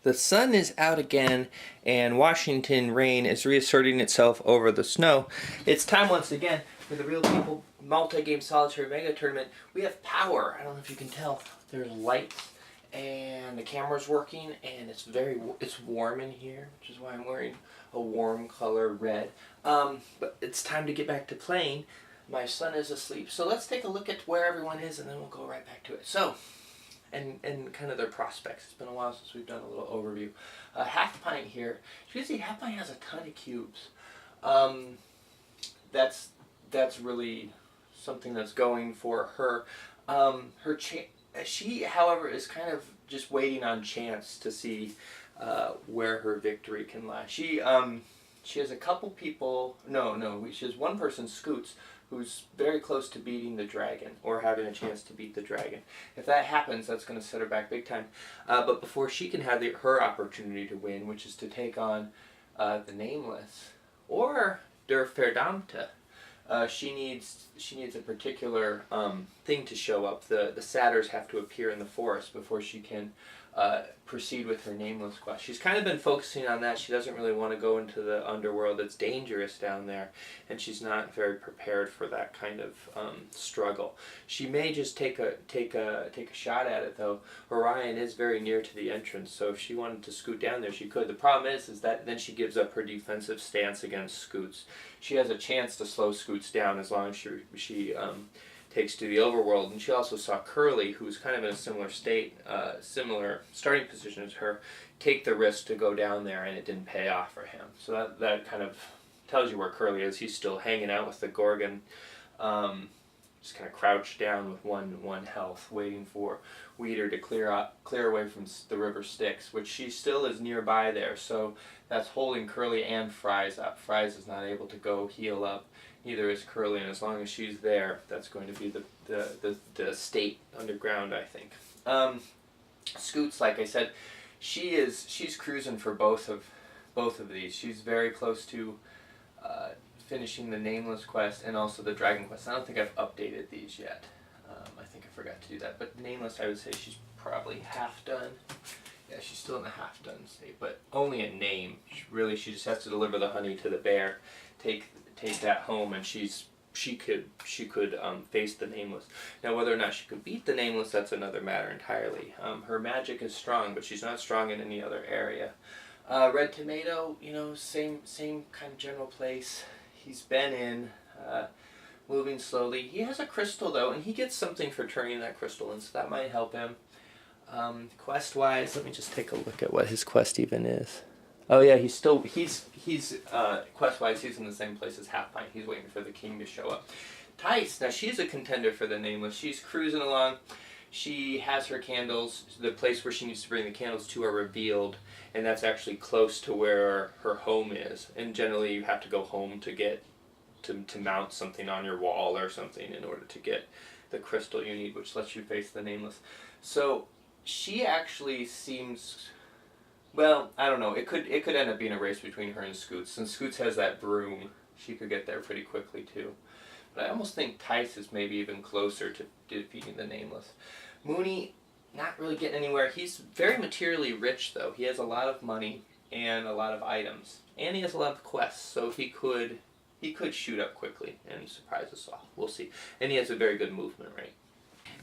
The sun is out again, and Washington rain is reasserting itself over the snow. It's time once again for the Real People Multi-Game Solitaire Mega Tournament. We have power. I don't know if you can tell. There's lights, and the camera's working, and it's warm in here, which is why I'm wearing a warm color red. But it's time to get back to playing. My son is asleep, so let's take a look at where everyone is, and then we'll go right back to it. So. And kind of their prospects. It's been a while since we've done a little overview. Half Pint here. You can see Half Pint has a ton of cubes. That's really something that's going for her. She, however, is kind of just waiting on chance to see where her victory can lie. She has a couple people. She has one person, Scoots, who's very close to beating the dragon, or having a chance to beat the dragon. If that happens, that's going to set her back big time. But before she can have her opportunity to win, which is to take on the Nameless, or Der Verdammte, she needs a particular thing to show up. The satyrs have to appear in the forest before she can proceed with her Nameless quest. She's kind of been focusing on that. She doesn't really want to go into the underworld. It's dangerous down there, and she's not very prepared for that kind of struggle. She may just take a shot at it, though. Orion is very near to the entrance, so if she wanted to scoot down there, she could. The problem is that then she gives up her defensive stance against Scoots. She has a chance to slow Scoots down as long as she takes to the overworld. And she also saw Curly, who's kind of in a similar state, similar starting position as her, take the risk to go down there, and it didn't pay off for him. So that kind of tells you where Curly is. He's still hanging out with the Gorgon, just kind of crouched down with one health, waiting for Weeder to clear away from the river Styx, which she still is nearby there. So that's holding Curly and Fries up. Fries is not able to go heal up. Neither is Curly, and as long as she's there, that's going to be the state underground, I think. Scoots, like I said, she's cruising for both of these. She's very close to finishing the Nameless quest and also the Dragon quest. I don't think I've updated these yet. I think I forgot to do that. But Nameless, I would say she's probably half done. Yeah, she's still in the half done state, but only a name. She just has to deliver the honey to the bear, take that home, and she could face the Nameless. Now, whether or not she could beat the Nameless, that's another matter entirely. Her magic is strong, but she's not strong in any other area. Red Tomato, same kind of general place he's been in, moving slowly. He has a crystal though, and he gets something for turning that crystal in, so that might help him. Quest-wise, let me just take a look at what his quest even is. Oh yeah, he's quest-wise, he's in the same place as Half Pint. He's waiting for the king to show up. Tice, now she's a contender for the Nameless. She's cruising along. She has her candles. The place where she needs to bring the candles to are revealed, and that's actually close to where her home is. And generally you have to go home to mount something on your wall or something in order to get the crystal you need, which lets you face the Nameless. So she actually seems... Well, I don't know. It could end up being a race between her and Scoots. Since Scoots has that broom, she could get there pretty quickly too. But I almost think Tice is maybe even closer to defeating the Nameless. Mooney, not really getting anywhere. He's very materially rich though. He has a lot of money and a lot of items, and he has a lot of quests. So he could shoot up quickly and surprise us all. We'll see. And he has a very good movement rate.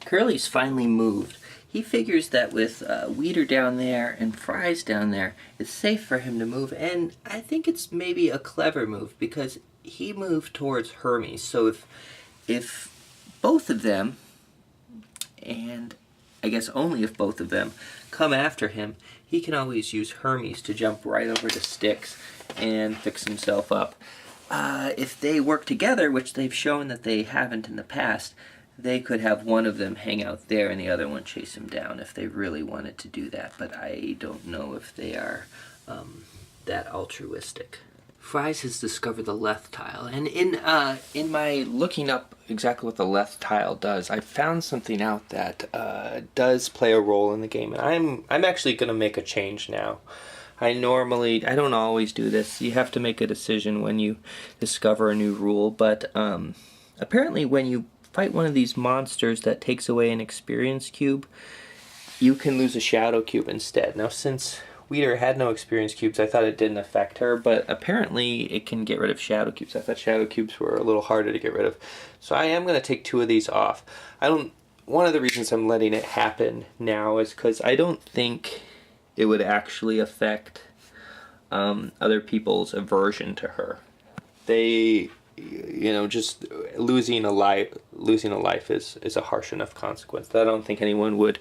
Curly's finally moved. He figures that with Weeder down there and Fries down there, it's safe for him to move, and I think it's maybe a clever move because he moved towards Hermes. So if both of them, and I guess only if both of them, come after him, he can always use Hermes to jump right over to Styx and fix himself up. If they work together, which they've shown that they haven't in the past, they could have one of them hang out there and the other one chase him down if they really wanted to do that, but I don't know if they are that altruistic. Fries has discovered the Leth tile, and in my looking up exactly what the Leth tile does, I found something out that does play a role in the game, and I'm actually going to make a change now. I don't always do this. You have to make a decision when you discover a new rule, but apparently when you fight one of these monsters that takes away an experience cube, you can lose a shadow cube instead. Now, since Weeder had no experience cubes. I thought it didn't affect her, but apparently it can get rid of shadow cubes. I thought shadow cubes were a little harder to get rid of. So I am going to take 2 of these off. One of the reasons I'm letting it happen now is because I don't think it would actually affect other people's aversion to her. They, just losing a life is a harsh enough consequence that I don't think anyone would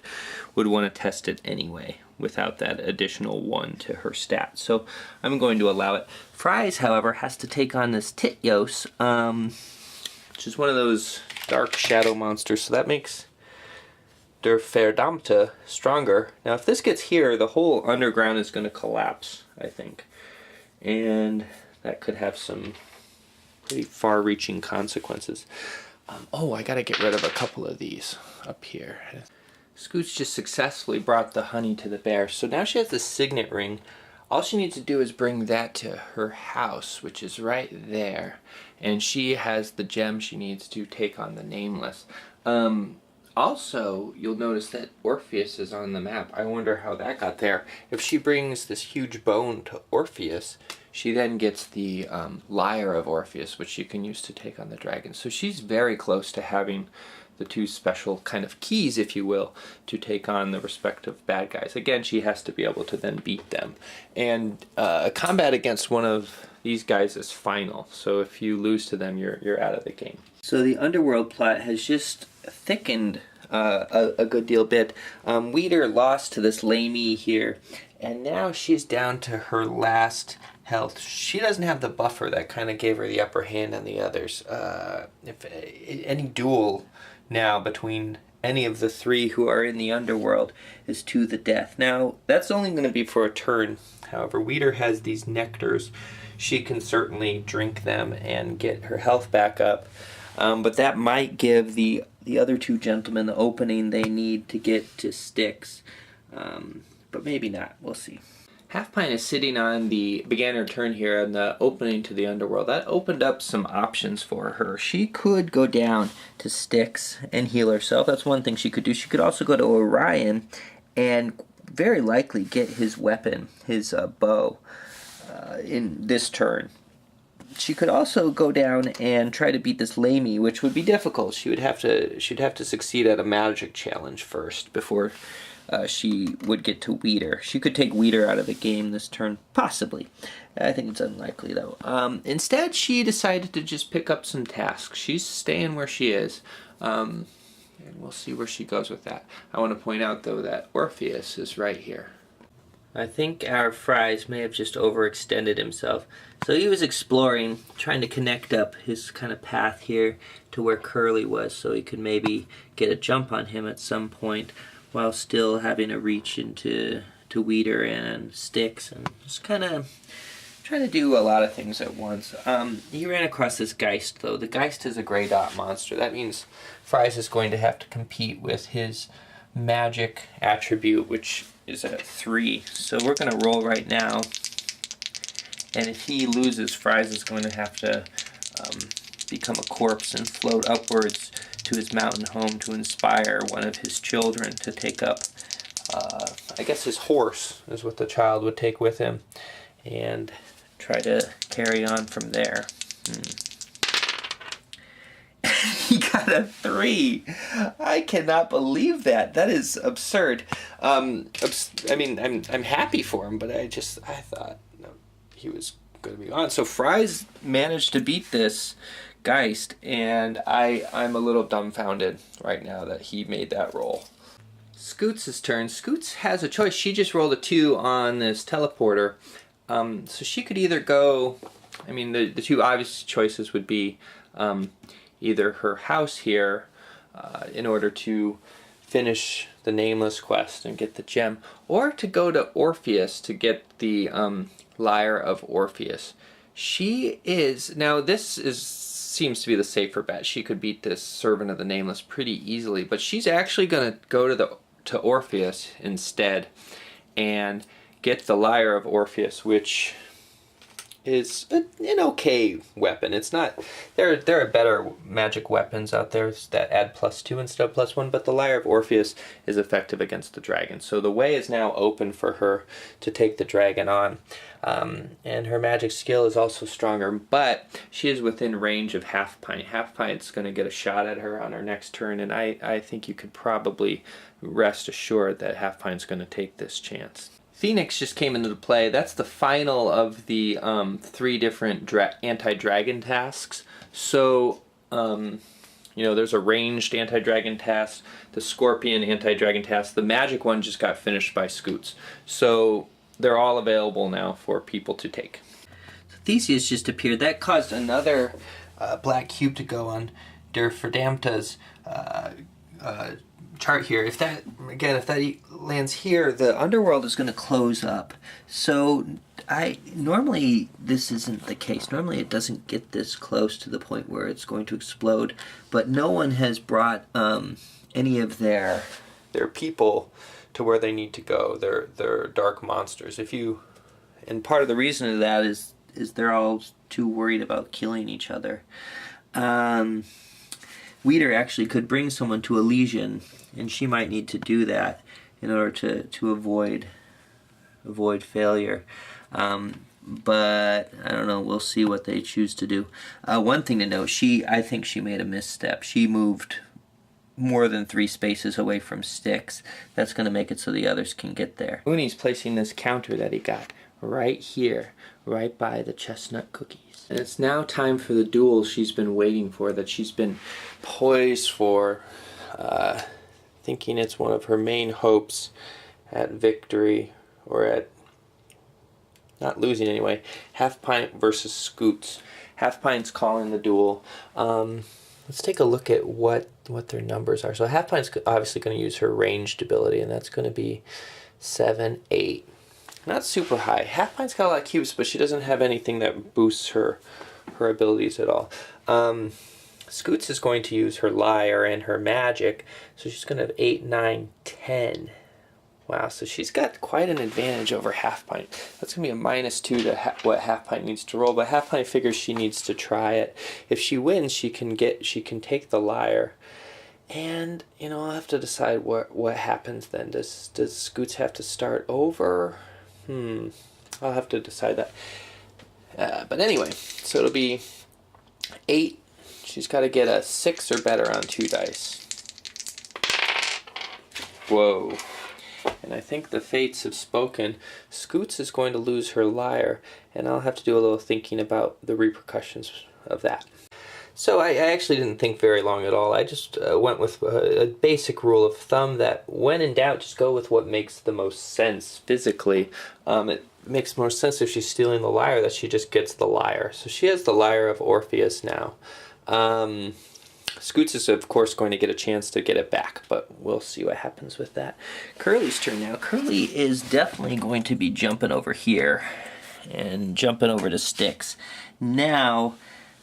want to test it anyway without that additional 1 to her stats. So I'm going to allow it. Fries, however, has to take on this Titjos, which is one of those dark shadow monsters. So that makes Der Verdammte stronger. Now if this gets here, the whole underground is going to collapse, I think. And that could have some pretty far-reaching consequences. I gotta get rid of a couple of these up here. Scoots just successfully brought the honey to the bear, so now she has the signet ring. All she needs to do is bring that to her house, which is right there, and she has the gem she needs to take on the Nameless. Also, you'll notice that Orpheus is on the map. I wonder how that got there. If she brings this huge bone to Orpheus, she then gets the lyre of Orpheus, which she can use to take on the dragon. So she's very close to having the 2 special kind of keys, if you will, to take on the respective bad guys. Again, she has to be able to then beat them. And a combat against one of these guys is final. So if you lose to them, you're out of the game. So the underworld plot has just thickened a good deal bit. Weeder lost to this Lamey here, and now she's down to her last health. She doesn't have the buffer that kind of gave her the upper hand on the others. If any duel now between any of the 3 who are in the underworld is to the death. Now, that's only going to be for a turn. However, Weeder has these nectars. She can certainly drink them and get her health back up. But that might give the other 2 gentlemen the opening they need to get to Styx. But maybe not. We'll see. Half Pint is sitting on the began her turn here on the opening to the underworld. That opened up some options for her. She could go down to Styx and heal herself. That's one thing she could do. She could also go to Orion and very likely get his weapon, his bow, in this turn. She could also go down and try to beat this Lamey, which would be difficult. She'd have to succeed at a magic challenge first before she would get to Weeder. She could take Weeder out of the game this turn, possibly. I think it's unlikely, though. Instead, she decided to just pick up some tasks. She's staying where she is, and we'll see where she goes with that. I want to point out, though, that Orpheus is right here. I think our Fries may have just overextended himself. So he was exploring, trying to connect up his kind of path here to where Curly was, so he could maybe get a jump on him at some point, while still having a reach into Weeder and Styx, and just kind of trying to do a lot of things at once. He ran across this Geist, though. The Geist is a gray dot monster. That means Fries is going to have to compete with his magic attribute, which is at 3. So we're going to roll right now, and if he loses, Fries is going to have to become a corpse and float upwards to his mountain home to inspire one of his children to take up, I guess his horse is what the child would take with him, and try to carry on from there. He got a 3. I cannot believe that. That is absurd. I mean, I'm happy for him, but I thought he was going to be on. So Fries managed to beat this Geist, and I'm a little dumbfounded right now that he made that roll. Scoots' turn. Scoots has a choice. She just rolled a 2 on this teleporter. So she could either go, I mean, the 2 obvious choices would be either her house here in order to finish the Nameless quest and get the gem, or to go to Orpheus to get the lyre of Orpheus. She is, now this seems to be the safer bet. She could beat this Servant of the Nameless pretty easily, but she's actually going to go to Orpheus instead and get the lyre of Orpheus, which is an okay weapon. It's not. There are better magic weapons out there that add +2 instead of +1, but the Lyre of Orpheus is effective against the dragon. So the way is now open for her to take the dragon on, and her magic skill is also stronger. But she is within range of Half Pint. Half Pint's going to get a shot at her on her next turn, and I think you could probably rest assured that Half Pint's going to take this chance. Phoenix just came into play. That's the final of the 3 different anti-dragon tasks. So, there's a ranged anti-dragon task, the scorpion anti-dragon task. The magic one just got finished by Scoots. So they're all available now for people to take. So Theseus just appeared. That caused another black cube to go on Der Verdammte's chart here. If that lands here, the underworld is going to close up. So normally this isn't the case. Normally it doesn't get this close to the point where it's going to explode, but no one has brought any of their people to where they need to go. They're dark monsters. And part of the reason of that is they're all too worried about killing each other. Weeder actually could bring someone to Elysian, and she might need to do that in order to avoid failure. But I don't know. We'll see what they choose to do. One thing to note: I think she made a misstep. She moved more than 3 spaces away from Styx. That's going to make it so the others can get there. Uni's placing this counter that he got right here, right by the chestnut cookies. And it's now time for the duel she's been waiting for, that she's been poised for, thinking it's one of her main hopes at victory, or at not losing anyway. Half Pint versus Scoots. Half Pint's calling the duel. Let's take a look at what their numbers are. So Half Pint's obviously going to use her ranged ability, and that's going to be 7, 8. Not super high. Half Pint's got a lot of cubes, but she doesn't have anything that boosts her abilities at all. Scoots is going to use her lyre and her magic, so she's going to have 8, 9, 10. Wow, so she's got quite an advantage over Half Pint. That's going to be a -2 to what Half Pint needs to roll, but Half Pint figures she needs to try it. If she wins, she can take the lyre. And, I'll have to decide what happens then. Does Scoots have to start over? I'll have to decide that. But anyway, so it'll be 8. She's got to get a 6 or better on 2 dice. Whoa. And I think the fates have spoken. Scoots is going to lose her lyre, and I'll have to do a little thinking about the repercussions of that. So I actually didn't think very long at all. I just went with a basic rule of thumb that when in doubt, just go with what makes the most sense physically. It makes more sense if she's stealing the lyre that she just gets the lyre. So she has the Lyre of Orpheus now. Scoots is, of course, going to get a chance to get it back, but we'll see what happens with that. Curly's turn now. Curly is definitely going to be jumping over here and jumping over to Styx. Now,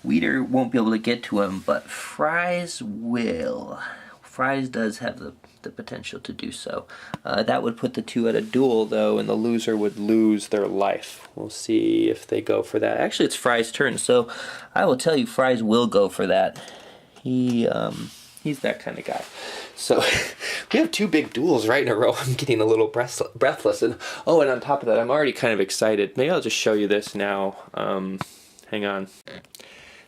Weeder won't be able to get to him, but Fries will. Fries does have the potential to do so. That would put the 2 at a duel, though, and the loser would lose their life. We'll see if they go for that. Actually, it's Fries' turn, so I will tell you Fries will go for that. He's that kind of guy. So we have 2 big duels right in a row. I'm getting a little breathless. And on top of that, I'm already kind of excited. Maybe I'll just show you this now. Hang on.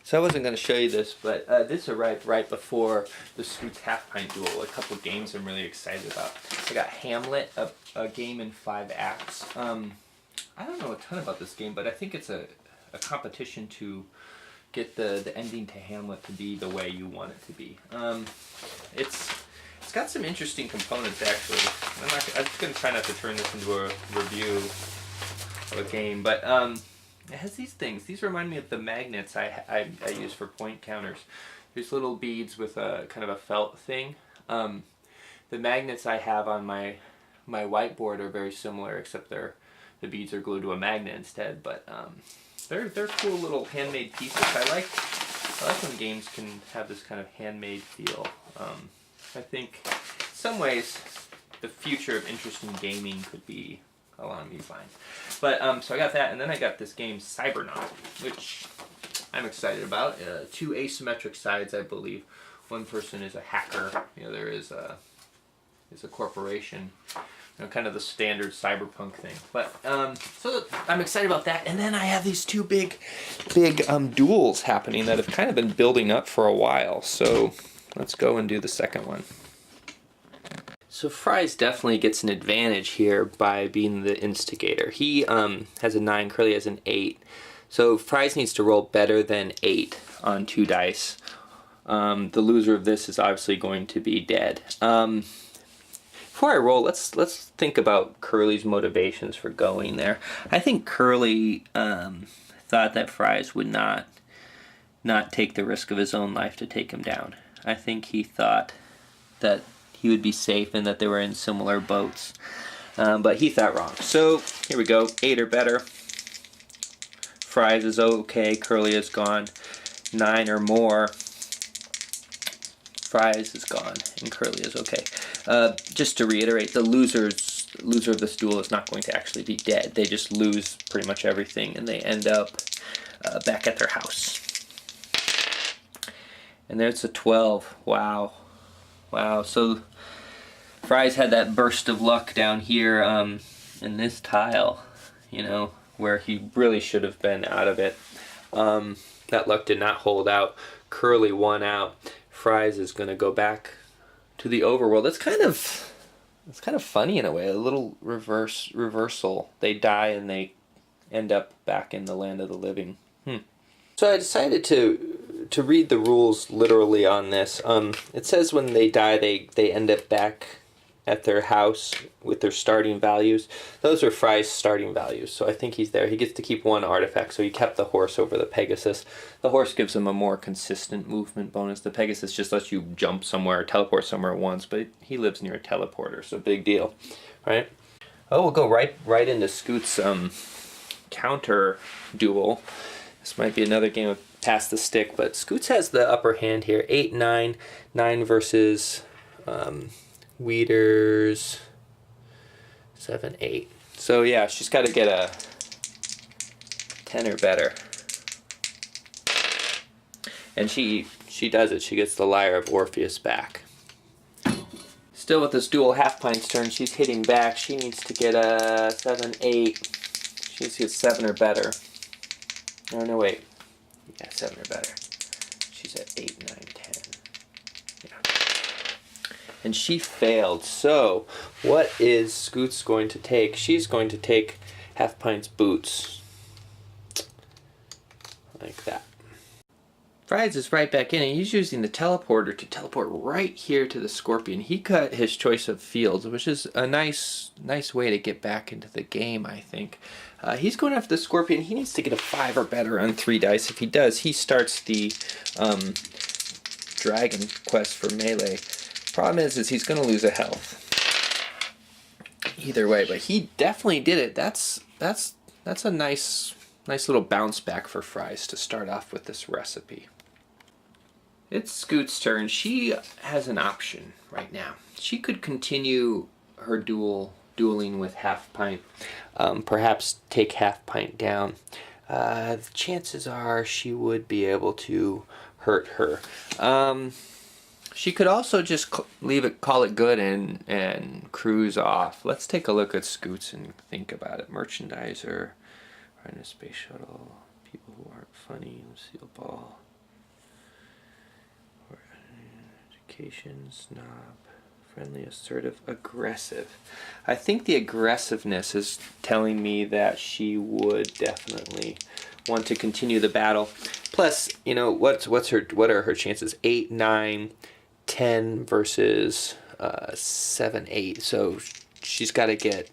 So I wasn't going to show you this, but this arrived right before the Scoots Half Pint duel. A couple of games I'm really excited about. I got Hamlet, a game in 5 acts. I don't know a ton about this game, but I think it's a competition to get the ending to Hamlet to be the way you want it to be. It's got some interesting components, actually. I'm just going to try not to turn this into a review of a game, but it has these things. These remind me of the magnets I use for point counters. There's little beads with a kind of a felt thing. The magnets I have on my whiteboard are very similar, except the beads are glued to a magnet instead. But they're cool little handmade pieces. I like when games can have this kind of handmade feel. I think in some ways the future of interesting gaming could be long he's fine. But so I got that, and then I got this game Cybernaut, which I'm excited about. Two asymmetric sides, I believe. One person is a hacker, the other is a corporation. Kind of the standard cyberpunk thing. But so I'm excited about that. And then I have these two big duels happening that have kind of been building up for a while. So let's go and do the second one. So Fries definitely gets an advantage here by being the instigator. He has a 9, Curly has an 8. So Fries needs to roll better than 8 on 2 dice. The loser of this is obviously going to be dead. Before I roll, let's think about Curly's motivations for going there. I think Curly thought that Fries would not take the risk of his own life to take him down. I think he thought that he would be safe and that they were in similar boats. But he thought wrong. So here we go, 8 or better. Fries is okay, Curly is gone. 9 or more. Fries is gone, and Curly is okay. Just to reiterate, the loser of this duel is not going to actually be dead. They just lose pretty much everything, and they end up back at their house. And there's a 12. Wow. So Fries had that burst of luck down here in this tile, where he really should have been out of it. That luck did not hold out. Curly won out. Fries is going to go back to the overworld. It's kind of funny in a way, a little reversal. They die and they end up back in the land of the living. So I decided to read the rules literally on this. It says when they die, they end up back at their house with their starting values. Those are Fry's starting values, so I think he's there. He gets to keep 1 artifact, so he kept the horse over the Pegasus. The horse gives him a more consistent movement bonus. The Pegasus just lets you jump somewhere or teleport somewhere once, but he lives near a teleporter, so big deal, right? Oh, we'll go right into Scoot's counter duel. This might be another game of pass the stick, but Scoots has the upper hand here. 8, 9, 9 versus Weeder's 7, 8. So yeah, she's got to get a 10 or better. And she does it. She gets the Lyre of Orpheus back. Still with this dual half pine's turn, she's hitting back. She needs to get a 7, 8. She needs to get 7 or better. No, wait. Yeah, 7 or better. She's at 8, 9, 10. Yeah. And she failed. So, what is Scoots going to take? She's going to take Half Pint's boots. Like that. Fries is right back in, and he's using the teleporter to teleport right here to the Scorpion. He cut his choice of fields, which is a nice way to get back into the game, I think. He's going after the Scorpion. He needs to get a 5 or better on 3 dice. If he does, he starts the Dragon Quest for Melee. Problem is he's going to lose a health. Either way, but he definitely did it. That's a nice little bounce back for Fries to start off with this recipe. It's Scoot's turn. She has an option right now. She could continue her dueling with Half Pint. Perhaps take Half Pint down. The chances are she would be able to hurt her. She could also just call it good and cruise off. Let's take a look at Scoots and think about it. Merchandiser, run a space shuttle, people who aren't funny, Lucille Ball, education, snob, friendly, assertive, aggressive. I think the aggressiveness is telling me that she would definitely want to continue the battle. Plus, what are her chances? 8, 9, 10 versus 7, 8. So she's got to get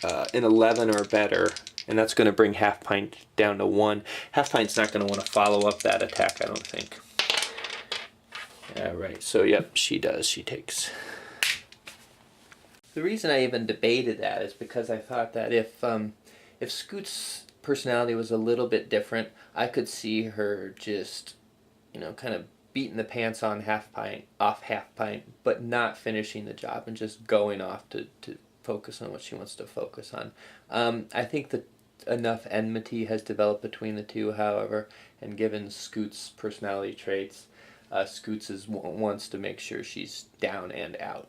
an 11 or better, and that's going to bring Half Pint down to 1. Half Pint's not going to want to follow up that attack, I don't think. Alright, so yep, she does. She takes. The reason I even debated that is because I thought that if Scoot's personality was a little bit different, I could see her just, kind of beating the pants on Half Pint, but not finishing the job and just going off to focus on what she wants to focus on. I think that enough enmity has developed between the two, however, and given Scoot's personality traits, Scoots wants to make sure she's down and out.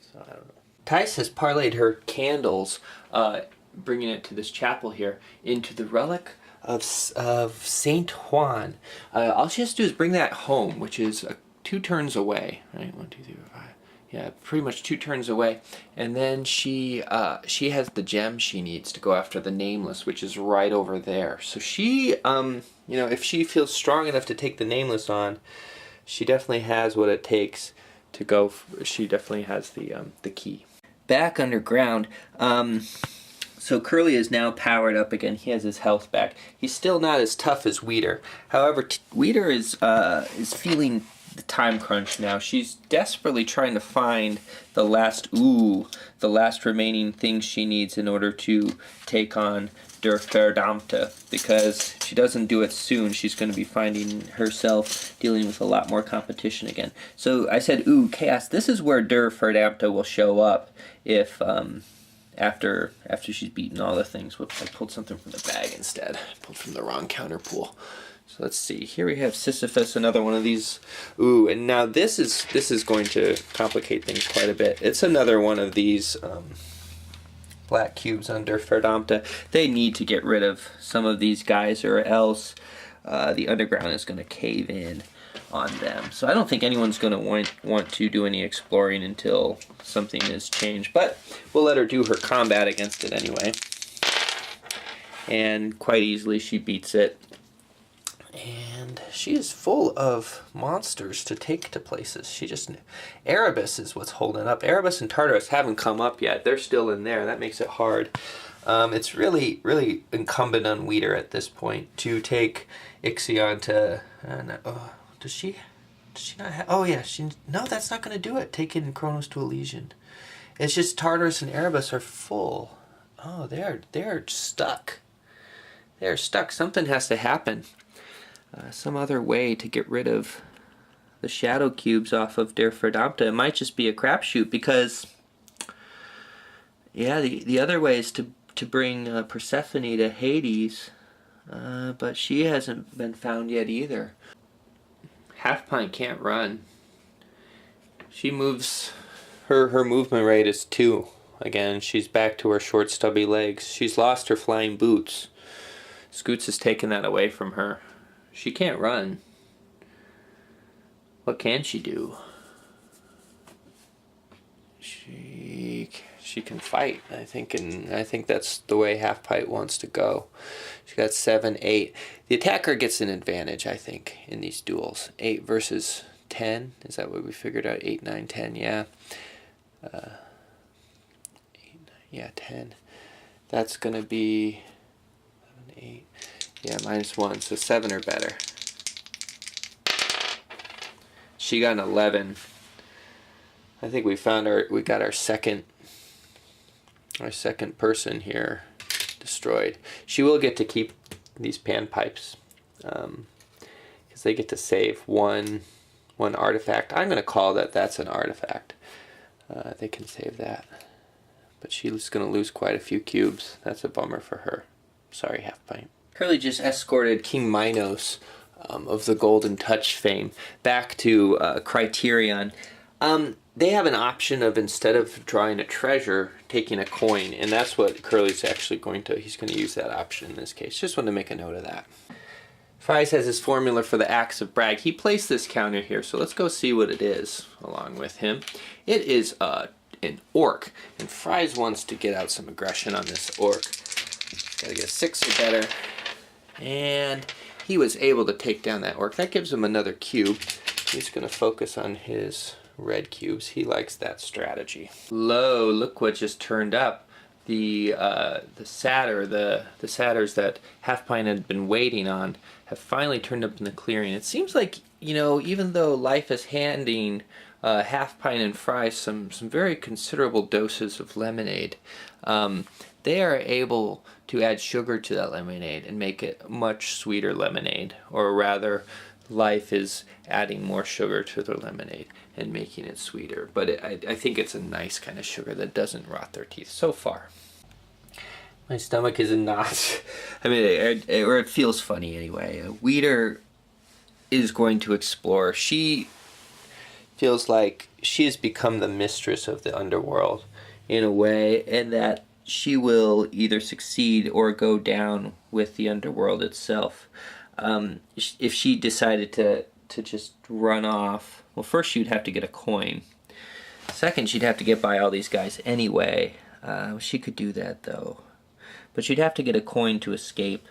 So I don't know. Thais has parlayed her candles, bringing it to this chapel here, into the relic of Saint Juan. All she has to do is bring that home, which is 2 turns away. Right, 1, 2, 3, 4, 5. Yeah, pretty much 2 turns away, and then she has the gem she needs to go after the Nameless, which is right over there. So she, if she feels strong enough to take the Nameless on, she definitely has what it takes to go. She definitely has the key. Back underground, so Curly is now powered up again. He has his health back. He's still not as tough as Weeder. However, Weeder is feeling the time crunch now. She's desperately trying to find the last remaining thing she needs in order to take on Der Verdammte, because if she doesn't do it soon, she's going to be finding herself dealing with a lot more competition again. So I said, chaos. This is where Der Verdammte will show up if after she's beaten all the things. Whoops, I pulled something from the bag instead. I pulled from the wrong counter pool. So let's see. Here we have Sisyphus, another one of these. And now this is going to complicate things quite a bit. It's another one of these black cubes under Verdammte. They need to get rid of some of these guys, or else the underground is going to cave in on them. So I don't think anyone's going to want to do any exploring until something is changed. But we'll let her do her combat against it anyway. And quite easily she beats it. And she is full of monsters to take to places. Erebus is what's holding up. Erebus and Tartarus haven't come up yet. They're still in there. That makes it hard. It's really, really incumbent on Weeder at this point to take Ixion to... does she not have... Oh, yeah. No, that's not going to do it. Taking Kronos to Elysian. It's just Tartarus and Erebus are full. Oh, they're stuck. They're stuck. Something has to happen. Some other way to get rid of the shadow cubes off of Der Verdammte. It might just be a crapshoot, because the other way is to bring Persephone to Hades, but she hasn't been found yet either. Half Pint can't run. She moves, her movement rate is 2. Again, she's back to her short stubby legs. She's lost her flying boots. Scoots has taken that away from her. She can't run. What can she do? She can fight, I think, and I think that's the way Half Pint wants to go. She got 7, 8. The attacker gets an advantage, I think, in these duels. 8 versus 10. Is that what we figured out? 8, 9, 10. Yeah. 8, 9, yeah, 10. That's gonna be 7, 8. Yeah, -1, so 7 or better. She got an 11. I think we got our second person here destroyed. She will get to keep these panpipes, because they get to save one artifact. I'm going to call that's an artifact. They can save that. But she's going to lose quite a few cubes. That's a bummer for her. Sorry, Half Pint. Curly just escorted King Minos of the Golden Touch fame back to Criterion. They have an option of, instead of drawing a treasure, taking a coin, and that's what Curly's actually he's going to use that option in this case. Just wanted to make a note of that. Fries has his formula for the Axe of Brag. He placed this counter here, so let's go see what it is along with him. It is an orc, and Fries wants to get out some aggression on this orc. Got to get a 6 or better. And he was able to take down that orc. That gives him another cube. He's going to focus on his red cubes. He likes that strategy. Look what just turned up. The satyrs that Half Pint had been waiting on have finally turned up in the clearing. It seems like, even though life is handing Half Pint and Fries some very considerable doses of lemonade, they are able to add sugar to that lemonade and make it much sweeter lemonade, or rather life is adding more sugar to their lemonade and making it sweeter. But I think it's a nice kind of sugar that doesn't rot their teeth so far. My stomach is in knots. I mean, or it feels funny anyway. Weeder is going to explore. She feels like she has become the mistress of the underworld in a way, and that she will either succeed or go down with the underworld itself. If she decided to just run off, well, first she'd have to get a coin. Second, she'd have to get by all these guys anyway. She could do that, though. But she'd have to get a coin to escape.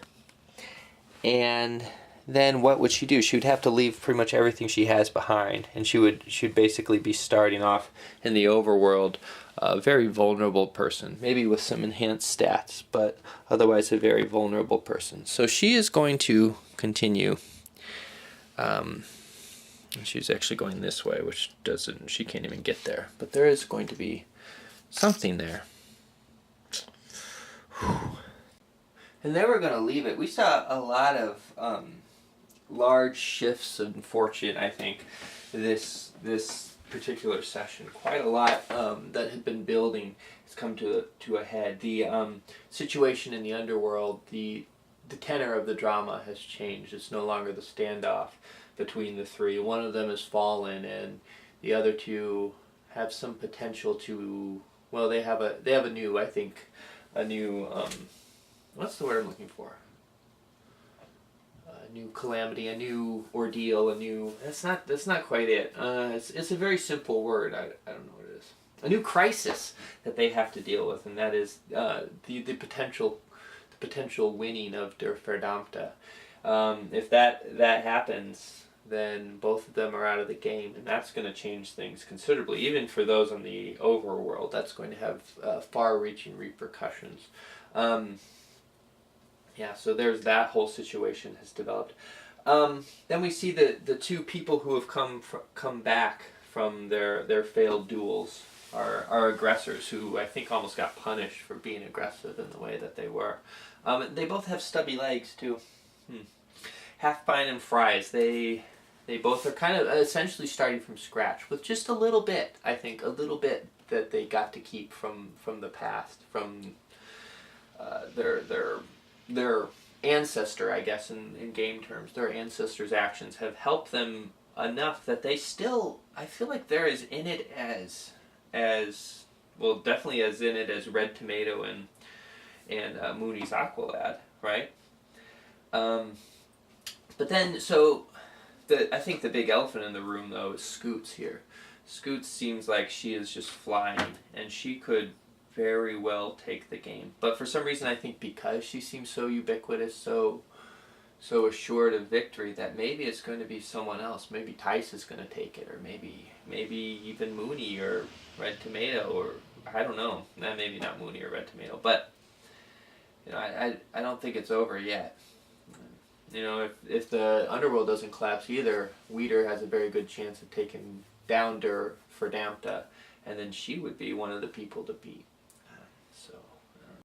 And then what would she do? She would have to leave pretty much everything she has behind. And she'd basically be starting off in the overworld a very vulnerable person. Maybe with some enhanced stats, but otherwise a very vulnerable person. So she is going to continue. She's actually going this way, which she can't even get there. But there is going to be something there. And then we're going to leave it. We saw a lot of large shifts in fortune, I think, this particular session. Quite a lot that had been building has come to a head. The situation in the underworld, the tenor of the drama has changed. It's no longer the standoff between the three. One of them has fallen, and the other two have some potential to. Well, they have a new, I think, a new. What's the word I'm looking for? A new calamity, a new ordeal, a new. That's not quite it. It's a very simple word. I don't know what it is. A new crisis that they have to deal with, and that is the potential winning of Der Verdammte. If that happens, then both of them are out of the game, and that's going to change things considerably. Even for those on the overworld, that's going to have far-reaching repercussions. So there's that whole situation has developed. Then we see the two people who have come back from their failed duels are aggressors who I think almost got punished for being aggressive in the way that they were. They both have stubby legs too. Halfpine and Fries, they both are kind of essentially starting from scratch with just a little bit, I think, a little bit that they got to keep from the past, from their ancestor, I guess, in game terms. Their ancestors' actions have helped them enough that they still, I feel like they're as in it as well, definitely as in it as Red Tomato and Mooney's Aqualad, right? But then, so I think the big elephant in the room, though, is Scoots here. Scoots seems like she is just flying, and she could very well take the game. But for some reason, I think because she seems so ubiquitous, so assured of victory, that maybe it's going to be someone else. Maybe Tice is going to take it, or maybe even Mooney or Red Tomato, or I don't know. Maybe not Mooney or Red Tomato, but I don't think it's over yet. If the underworld doesn't collapse either, Weeder has a very good chance of taking down Der Verdammte, and then she would be one of the people to beat. So